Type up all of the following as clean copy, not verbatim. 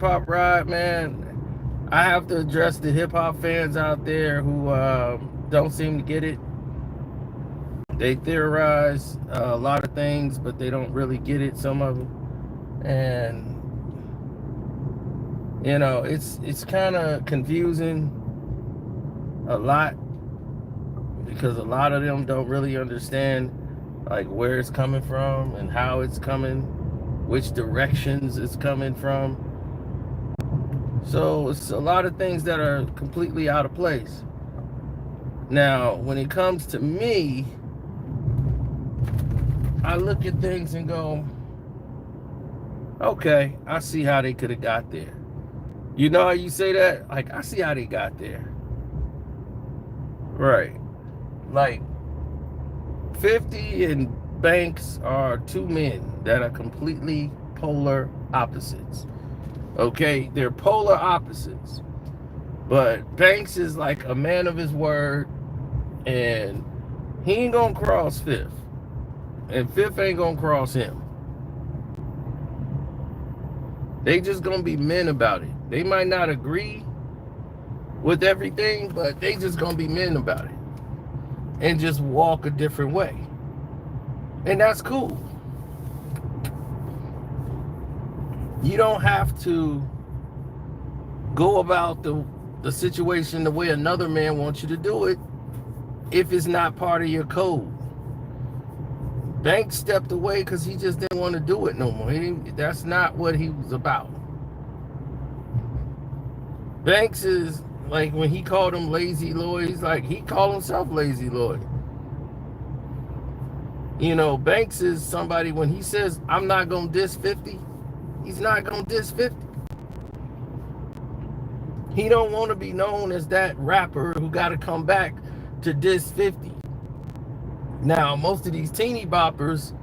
hip-hop ride, man, I have to address the hip-hop fans out there who don't seem to get it. They theorize a lot of things, but they don't really get it, some of them. And, you know, it's kind of confusing a lot, because a lot of them don't really understand like where it's coming from and how it's coming, which directions it's coming from. So it's a lot of things that are completely out of place. Now, when it comes to me, I look at things and go, okay, I see how they could have got there. You know how you say that? Like, I see how they got there. Right. Like, 50 and Banks are two men that are completely polar opposites. Okay? They're polar opposites. But Banks is like a man of his word, and he ain't gonna cross Fifth. And Fifth ain't gonna cross him. They just gonna be men about it. They might not agree with everything, but they just gonna be men about it and just walk a different way. And that's cool. You don't have to go about the situation the way another man wants you to do it if it's not part of your code. Banks stepped away because he just didn't want to do it no more. That's not what he was about. Banks is like, when he called him Lazy Lloyd, he's like, he called himself Lazy Lloyd. You know, Banks is somebody, when he says, I'm not going to diss 50, he's not going to diss 50. He don't want to be known as that rapper who got to come back to diss 50. Now, most of these teeny boppers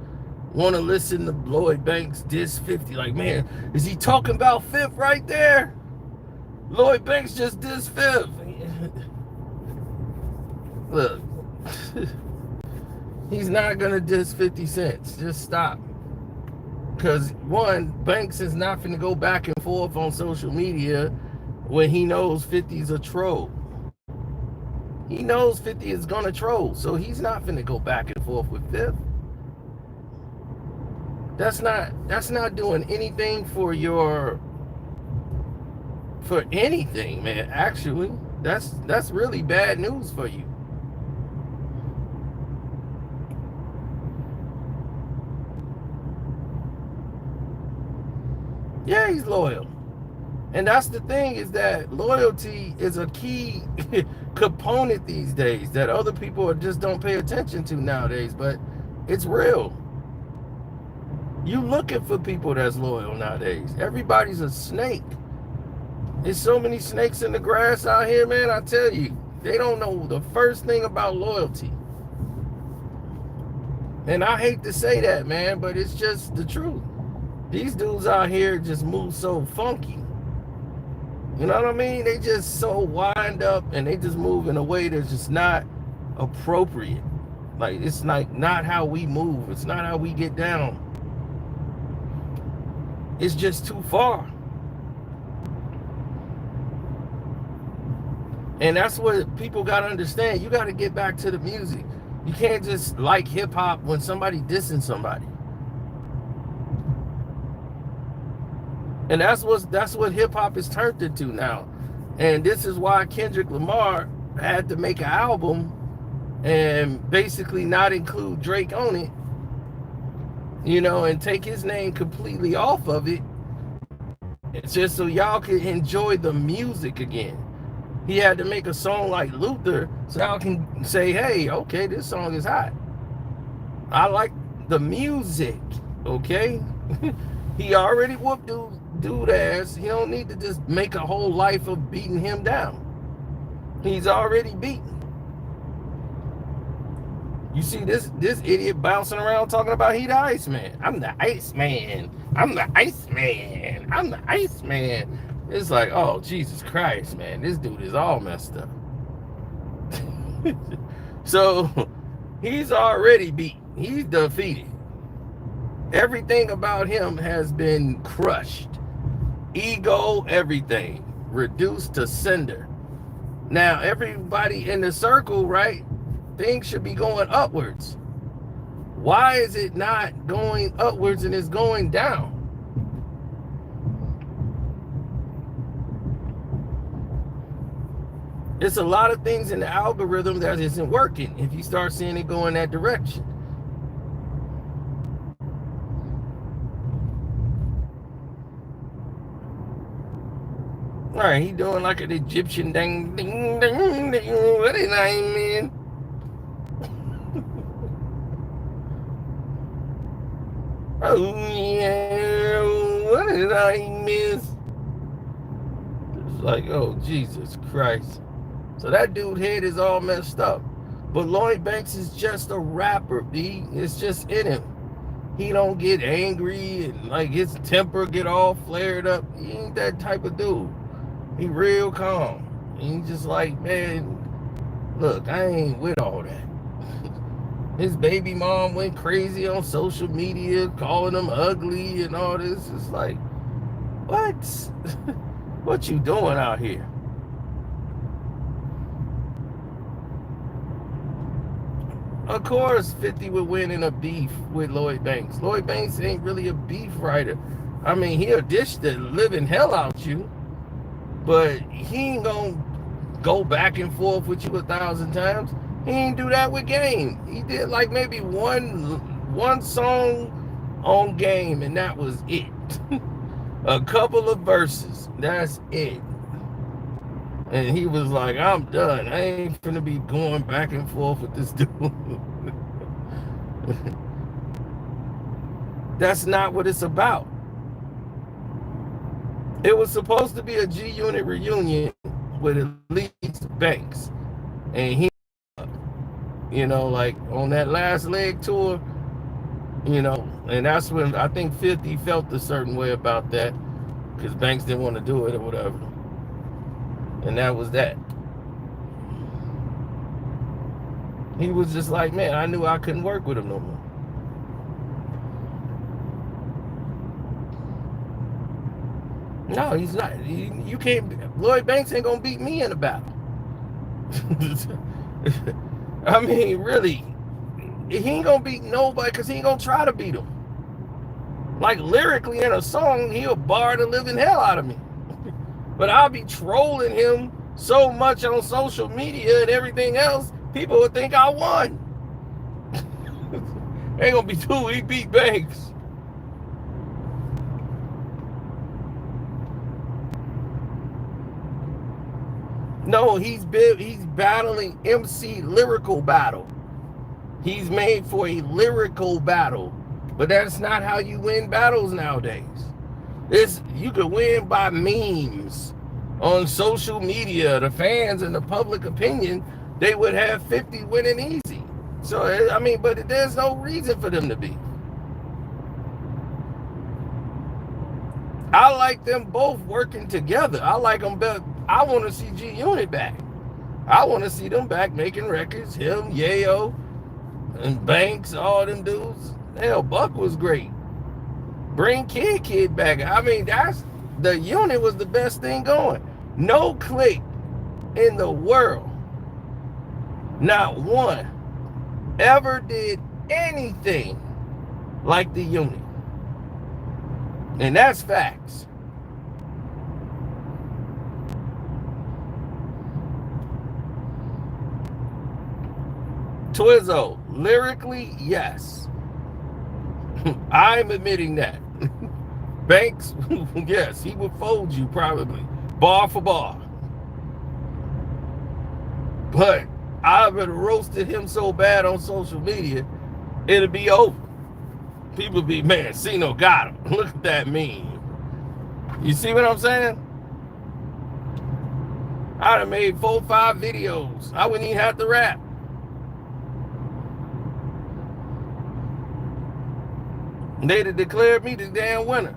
want to listen to Lloyd Banks diss 50. Like, man, is he talking about Fifth right there? Lloyd Banks just dissed Fifth. Look, he's not going to diss 50 cents. Just stop. Because, one, Banks is not going to go back and forth on social media when he knows 50's a troll. He knows 50 is going to troll, so he's not finna go back and forth with Fifth. That's not doing anything for anything, man. Actually, that's really bad news for you. Yeah, he's loyal. And that's the thing, is that loyalty is a key component these days that other people just don't pay attention to nowadays, but it's real. You looking for people that's loyal nowadays. Everybody's a snake. There's so many snakes in the grass out here, man. I tell you, they don't know the first thing about loyalty. And I hate to say that, man, but it's just the truth. These dudes out here just move so funky. You know what I mean? They just so wind up, and they just move in a way that's just not appropriate. Like, it's like not how we move. It's not how we get down. It's just too far. And that's what people got to understand. You got to get back to the music. You can't just like hip hop when somebody dissing somebody. And that's what hip hop is turned into now. And this is why Kendrick Lamar had to make an album and basically not include Drake on it, you know, and take his name completely off of it. It's just so y'all can enjoy the music again. He had to make a song like Luther so y'all can say, hey, okay, this song is hot. I like the music, okay? He already whooped dude ass. He don't need to just make a whole life of beating him down. He's already beaten. You see this idiot bouncing around talking about he the Iceman. I'm the Iceman. I'm the Iceman. I'm the Iceman. It's like, oh, Jesus Christ, man. This dude is all messed up. So he's already beat. He's defeated. Everything about him has been crushed. ego, everything reduced to cinder. Now everybody in the circle, right? Things should be going upwards. Why is it not going upwards and it's going down? It's a lot of things in the algorithm that isn't working if you start seeing it go in that direction. All right, he doing like an Egyptian ding ding ding ding. What his name, man? Oh yeah, what did I miss? It's like, oh Jesus Christ. So that dude head is all messed up. But Lloyd Banks is just a rapper, B. It's just in him. He don't get angry and like his temper get all flared up. He ain't that type of dude. He real calm. And he just like, man, look, I ain't with all that. His baby mom went crazy on social media, calling him ugly and all this. It's like, what? What you doing out here? Of course 50 would win in a beef with Lloyd Banks. Lloyd Banks ain't really a beef writer. I mean, he'll dish the living hell out you, but he ain't gonna go back and forth with you 1,000 times. He ain't do that with Game. He did like maybe one song on Game, and that was it. A couple of verses, that's it. And he was like, I'm done. I ain't finna be going back and forth with this dude. That's not what it's about. It was supposed to be a G-Unit reunion with at least Banks. And he, you know, like on that last leg tour, you know, and that's when I think 50 felt a certain way about that because Banks didn't want to do it or whatever. And that was that. He was just like, man, I knew I couldn't work with him no more. No, he's not. You can't. Lloyd Banks ain't gonna beat me in a battle. I mean, really, he ain't gonna beat nobody because he ain't gonna try to beat him. Like lyrically in a song, he'll bar the living hell out of me. But I'll be trolling him so much on social media and everything else, people would think I won. Ain't gonna be two, he beat Banks. No, he's battling MC lyrical battle. He's made for a lyrical battle. But that's not how you win battles nowadays. You could win by memes on social media. The fans and the public opinion, they would have 50 winning easy. So, I mean, but there's no reason for them to be. I like them both working together. I like them better. I want to see G-Unit back. I want to see them back making records. Him, Yayo, and Banks, all them dudes. Hell, Buck was great. Bring Kid back. I mean, the unit was the best thing going. No clique in the world, not one, ever did anything like the unit. And that's facts. Twizzo, lyrically, yes. I'm admitting that. Banks, yes, he would fold you probably, bar for bar. But I would have roasted him so bad on social media, it'll be over. People be, man, Cino got him. Look at that meme. You see what I'm saying? I'd have made 4 or 5 videos. I wouldn't even have to rap. They'd have declared me the damn winner.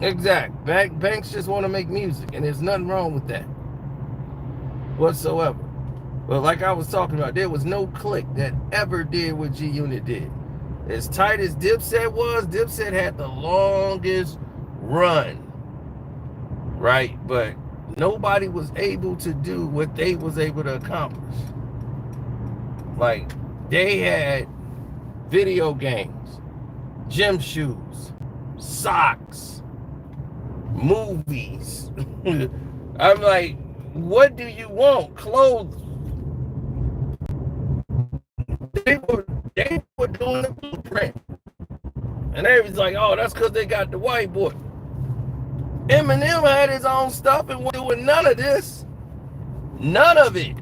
Exact. Banks just want to make music, and there's nothing wrong with that whatsoever. But like I was talking about, there was no clique that ever did what G Unit did. As tight as Dipset was, Dipset had the longest run, right? But nobody was able to do what they was able to accomplish. Like, they had video games, gym shoes, socks, movies. I'm like, what do you want? Clothes. They were doing the blueprint. And they was like, oh, that's because they got the white boy. Eminem had his own stuff and wasn't doing none of this. None of it.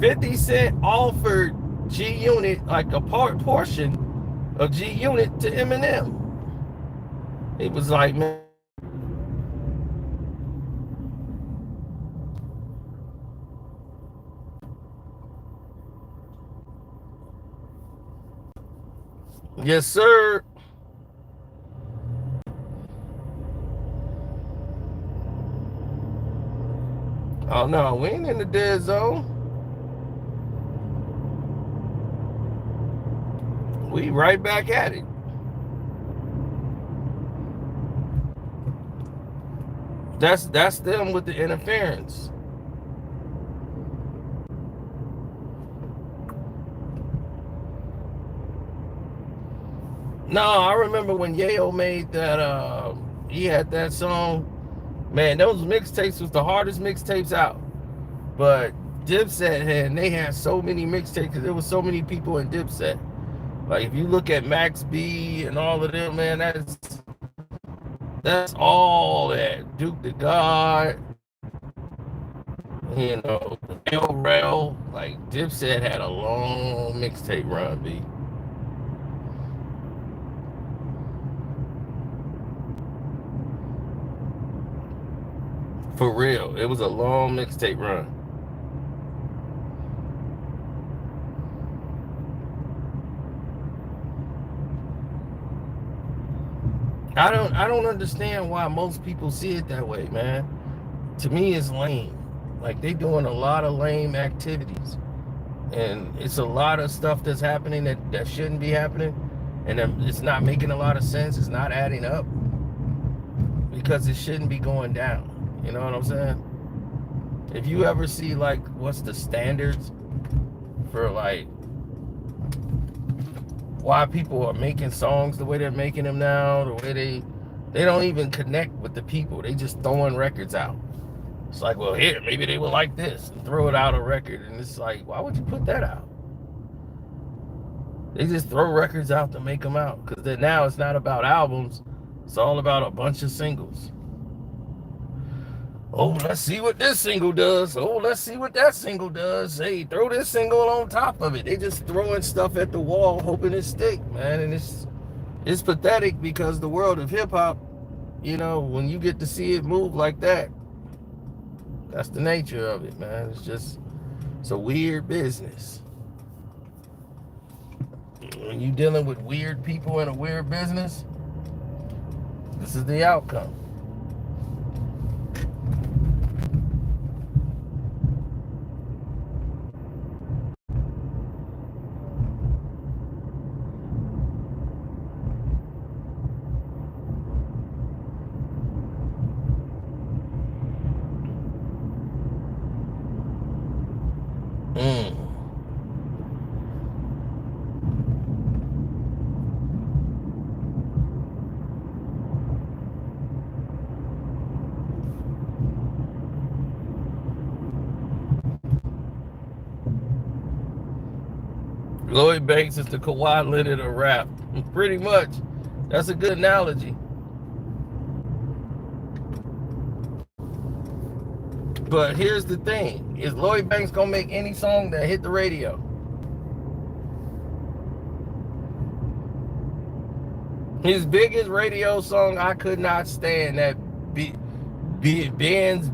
50 Cent offered G Unit, like a portion of G Unit to Eminem. It was like, man. Yes, sir. Oh, no, we ain't in the dead zone. We right back at it. That's them with the interference. No, I remember when Yayo made that, he had that song. Man, those mixtapes was the hardest mixtapes out. But Dipset they had so many mixtapes because there was so many people in Dipset. Like, if you look at Max B and all of them, man, that's all that. Duke the God, you know, Rail. Like, Dipset had a long mixtape run, B. For real, it was a long mixtape run. I don't understand why most people see it that way, man. To me, it's lame. Like, they doing a lot of lame activities, and it's a lot of stuff that's happening that shouldn't be happening, and it's not making a lot of sense. It's not adding up because it shouldn't be going down. You know what I'm saying? If you ever see, like, what's the standards for, like, why people are making songs the way they're making them now, the way they don't even connect with the people. They just throwing records out. It's like, well, here, maybe they would like this, and throw it out a record. And it's like, why would you put that out? They just throw records out to make them out. Because then now it's not about albums. It's all about a bunch of singles. Oh, let's see what this single does. Oh, let's see what that single does. Hey, throw this single on top of it. They just throwing stuff at the wall, hoping it stick, man. And it's pathetic because the world of hip hop, you know, when you get to see it move like that, that's the nature of it, man. It's a weird business. When you're dealing with weird people in a weird business, this is the outcome. Lloyd Banks is the Kawhi Leonard of rap. Pretty much. That's a good analogy. But here's the thing. Is Lloyd Banks going to make any song that hit the radio? His biggest radio song I could not stand, that Benz,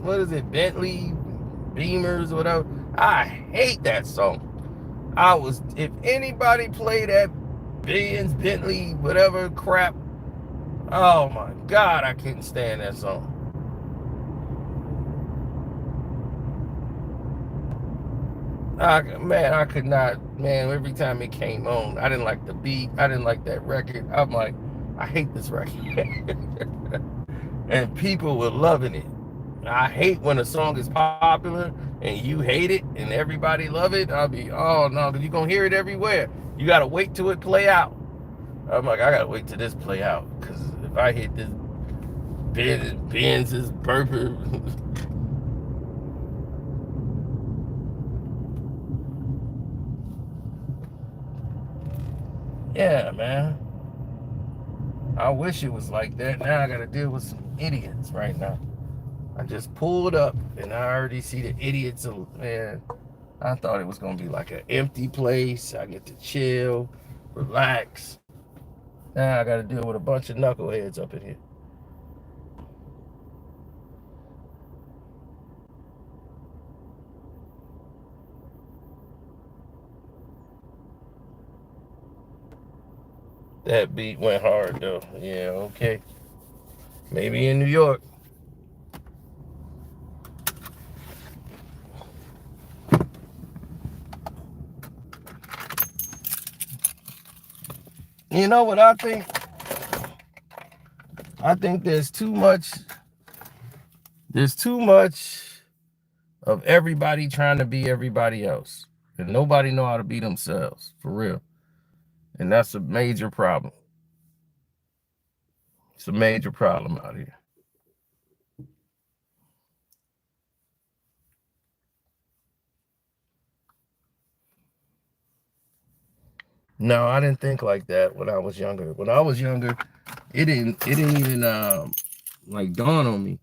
what is it, Bentley, Beamers, whatever. I hate that song. If anybody played that Benz, Bentley, whatever crap, oh my God, I couldn't stand that song. I could not, man, every time it came on, I didn't like the beat. I didn't like that record. I'm like, I hate this record. And people were loving it. I hate when a song is popular and you hate it and everybody love it. I'll be, oh no, because you're going to hear it everywhere. You got to wait till it play out. I'm like, I got to wait till this play out. Because if I hit this Benz is perfect. Yeah, man. I wish it was like that. Now I got to deal with some idiots right now. I just pulled up and I already see the idiots. Man, I thought it was going to be like an empty place. I get to chill, relax. Now I got to deal with a bunch of knuckleheads up in here. That beat went hard though. Yeah, okay. Maybe in New York. You know what I think? I think there's too much of everybody trying to be everybody else. And nobody know how to be themselves, for real. And that's a major problem. It's a major problem out here. No, I didn't think like that when I was younger. When I was younger, it didn't even like dawn on me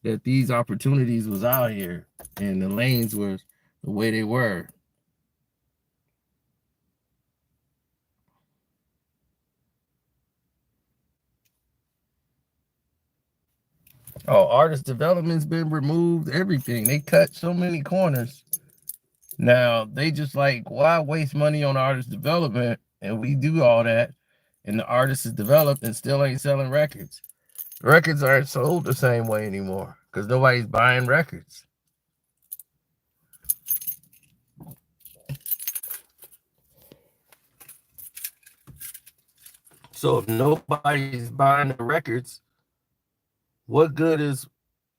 that these opportunities was out here and the lanes were the way they were. Oh, artist development's been removed, everything. They cut so many corners. Now they just like, why waste money on artist development? And we do all that, and the artist is developed and still ain't selling records. Records aren't sold the same way anymore because nobody's buying records. So if nobody's buying the records, what good is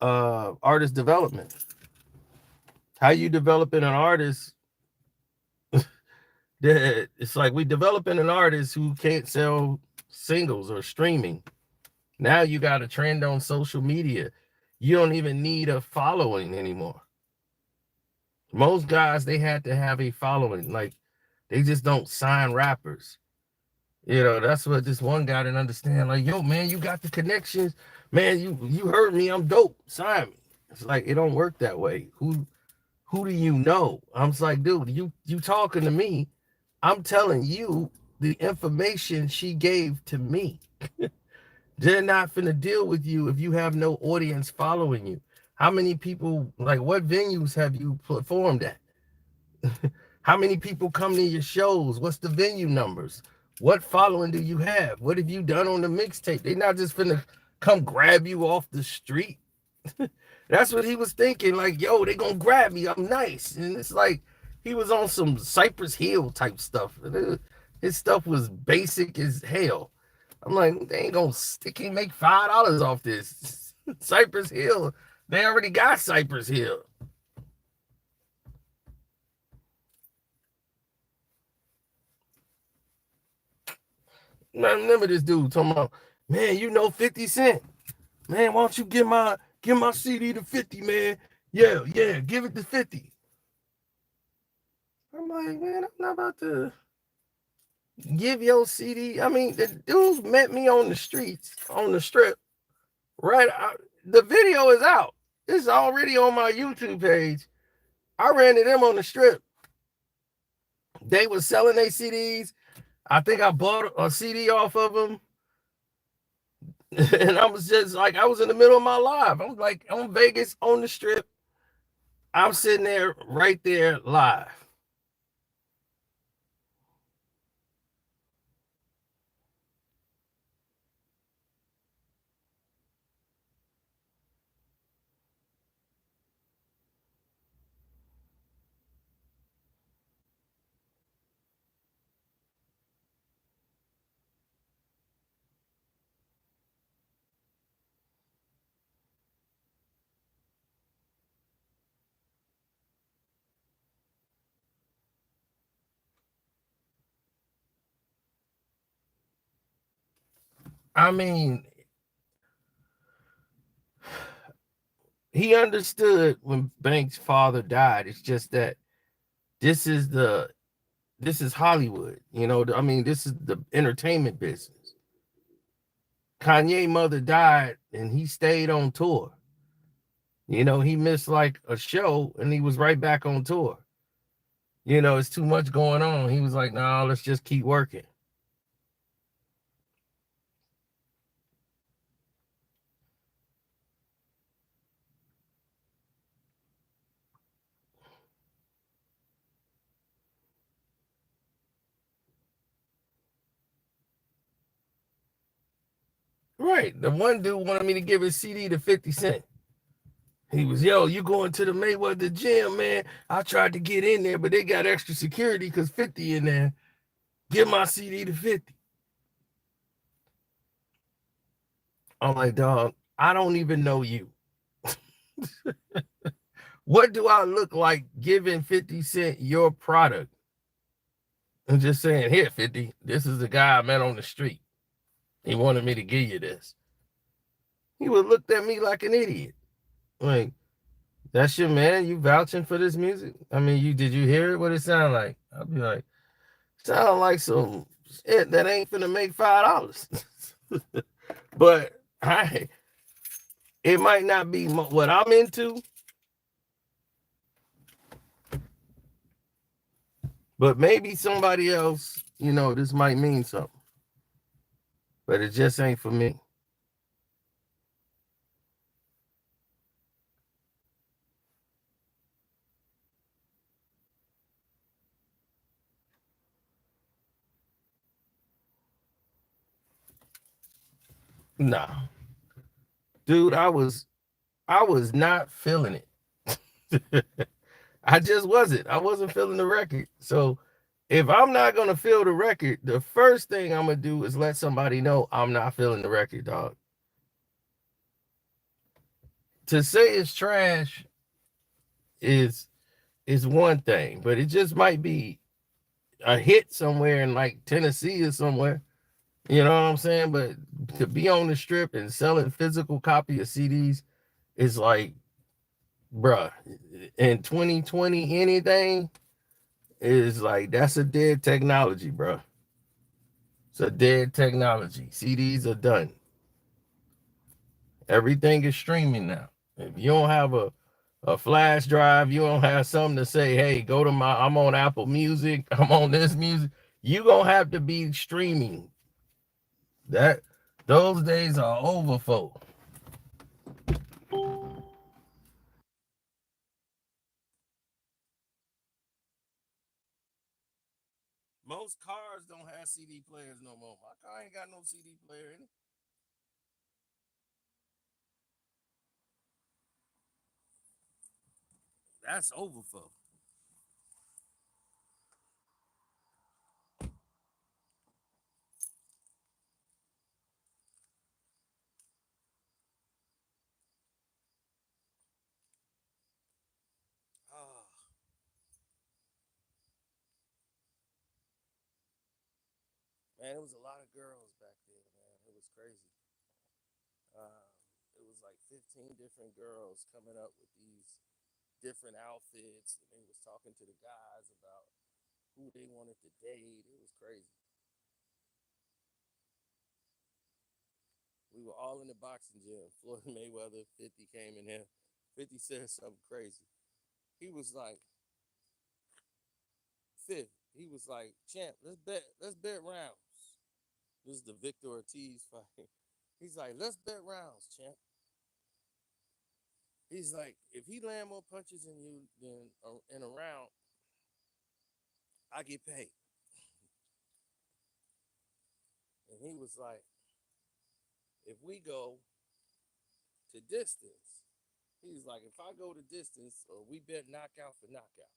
artist development? How you developing an artist that it's like we developing an artist who can't sell singles or streaming. Now you got a trend on social media. You don't even need a following anymore. Most guys, they had to have a following. Like they just don't sign rappers. You know, that's what this one guy didn't understand. Like, yo, man, you got the connections. Man, you heard me. I'm dope. Sign me. It's like it don't work that way. Who do you know? I'm just like, dude, you talking to me. I'm telling you the information she gave to me. They're not finna deal with you if you have no audience following you. How many people, like what venues have you performed at? How many people come to your shows? What's the venue numbers? What following do you have? What have you done on the mixtape? They're not just finna come grab you off the street. That's what he was thinking. Like, yo, they gonna grab me. I'm nice. And it's like he was on some Cypress Hill type stuff. His stuff was basic as hell. I'm like, they ain't gonna they can't make $5 off this. Cypress Hill. They already got Cypress Hill. I remember this dude talking about, man, you know 50 Cent. Man, why don't you give my CD to 50, man? Yeah, give it to 50. I'm like, man, I'm not about to give your CD. I mean, the dudes met me on the streets, on the strip, right? The video is out. It's already on my YouTube page. I ran to them on the strip. They were selling their CDs. I think I bought a CD off of them. And I was just like, I was in the middle of my live. I was like on Vegas on the strip. I'm sitting there right there live. I mean, he understood when Banks' father died. It's just that this is the this is Hollywood. You know, I mean, this is the entertainment business. Kanye mother died and he stayed on tour. You know, he missed like a show and he was right back on tour. You know, it's too much going on. He was like, no, nah, let's just keep working. Right. The one dude wanted me to give his CD to 50 Cent. He was, yo, you going to the Mayweather gym, man. I tried to get in there, but they got extra security because 50 in there. Give my CD to 50. I'm like, dog, I don't even know you. What do I look like giving 50 Cent your product? And just saying, here, 50, this is the guy I met on the street. He wanted me to give you this. He would look at me like an idiot. Like, that's your man? You vouching for this music? I mean, you did you hear it? What it sound like? I'll be like, sound like some shit that ain't finna make $5. But it might not be what I'm into, but maybe somebody else, you know, this might mean something. But it just ain't for me. Nah. Dude, I was not feeling it. I just wasn't. I wasn't feeling the record. So if I'm not gonna feel the record, the first thing I'm gonna do is let somebody know I'm not feeling the record, dog. To say it's trash is one thing, but it just might be a hit somewhere in like Tennessee or somewhere. You know what I'm saying? But to be on the strip and selling physical copy of CDs is like, bruh, in 2020, anything is like that's a dead technology, bruh. It's a dead technology. CDs are done. Everything is streaming now. If you don't have a flash drive, you don't have something to say, hey, go to I'm on Apple Music, I'm on this music. You gonna have to be streaming. That those days are over, folks. Most cars don't have CD players no more. My car ain't got no CD player in it. That's over, folks. Oh, man, it was a lot of girls back then, man. It was crazy. Uh, it was like 15 different girls coming up with these different outfits, and they was talking to the guys about who they wanted to date. It was crazy. We were all in the boxing gym. Floyd Mayweather, 50 came in here. 50 said something crazy. He was like, Fifth, he was like, champ, let's bet rounds. This is the Victor Ortiz fight. He's like, let's bet rounds, champ. He's like, if he land more punches in you than in a round, I get paid. And he was like, if we go to distance, he's like, if I go to distance, or we bet knockout for knockout.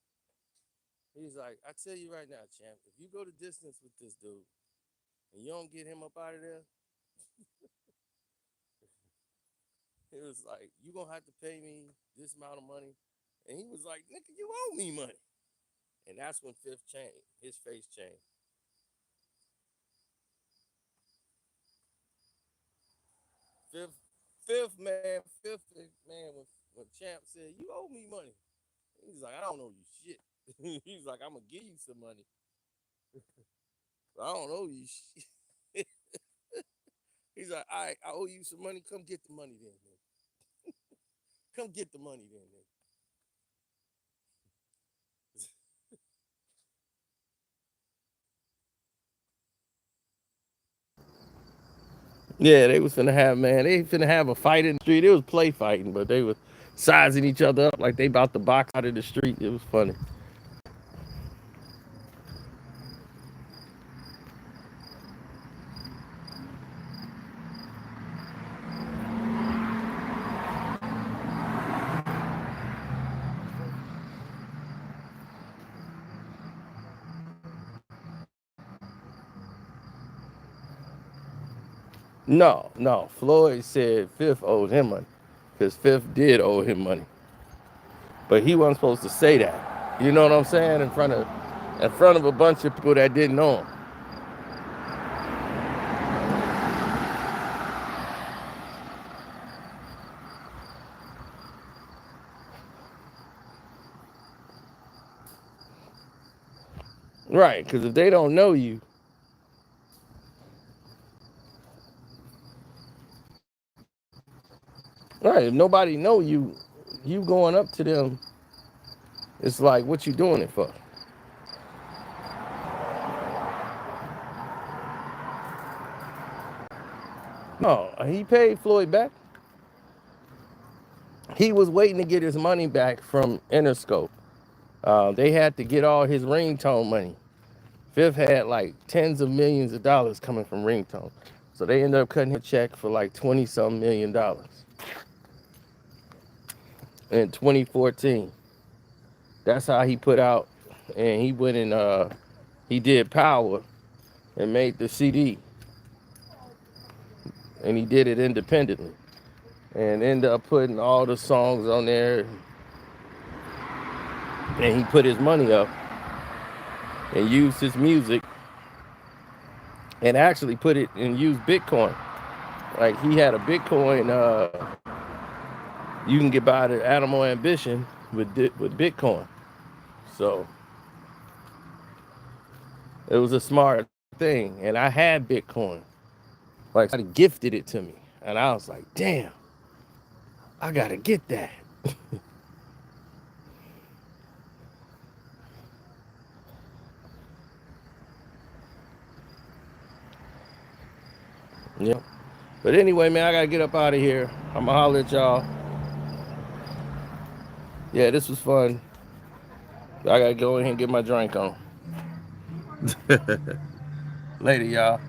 He's like, I tell you right now, champ, if you go to distance with this dude and you don't get him up out of there, he was like, you gonna have to pay me this amount of money. And he was like, nigga, you owe me money. And that's when Fifth changed. His face changed. Fifth man, when Champ said, "You owe me money," he's like, "I don't owe you shit." He's like, "I'm gonna give you some money. I don't owe you shit." He's like, "All right, I owe you some money. Come get the money then, man. Come get the money then, man." Yeah, they was finna have, man. They finna have a fight in the street. It was play fighting, but they was sizing each other up like they about to box out in the street. It was funny. No, no. Floyd said Fifth owed him money because Fifth did owe him money, but he wasn't supposed to say that. You know what I'm saying? In front of a bunch of people that didn't know him. Right? Because if they don't know you, right? If nobody know you, you going up to them, it's like, what you doing it for? No, he paid Floyd back. He was waiting to get his money back from Interscope. They had to get all his ringtone money. Fifth had like tens of millions of dollars coming from ringtone. So they ended up cutting him a check for like 20 some million dollars in 2014. That's how he put out, and he went and he did Power and made the CD, and he did it independently and ended up putting all the songs on there, and he put his money up and used his music and actually put it and used Bitcoin. Like he had a Bitcoin, you can get by the Animal Ambition with Bitcoin. So it was a smart thing. And I had Bitcoin. Like somebody gifted it to me. And I was like, damn, I gotta get that. Yeah. But anyway, man, I gotta get up out of here. I'ma holler at y'all. Yeah, this was fun. I gotta go in here and get my drink on. Later, y'all.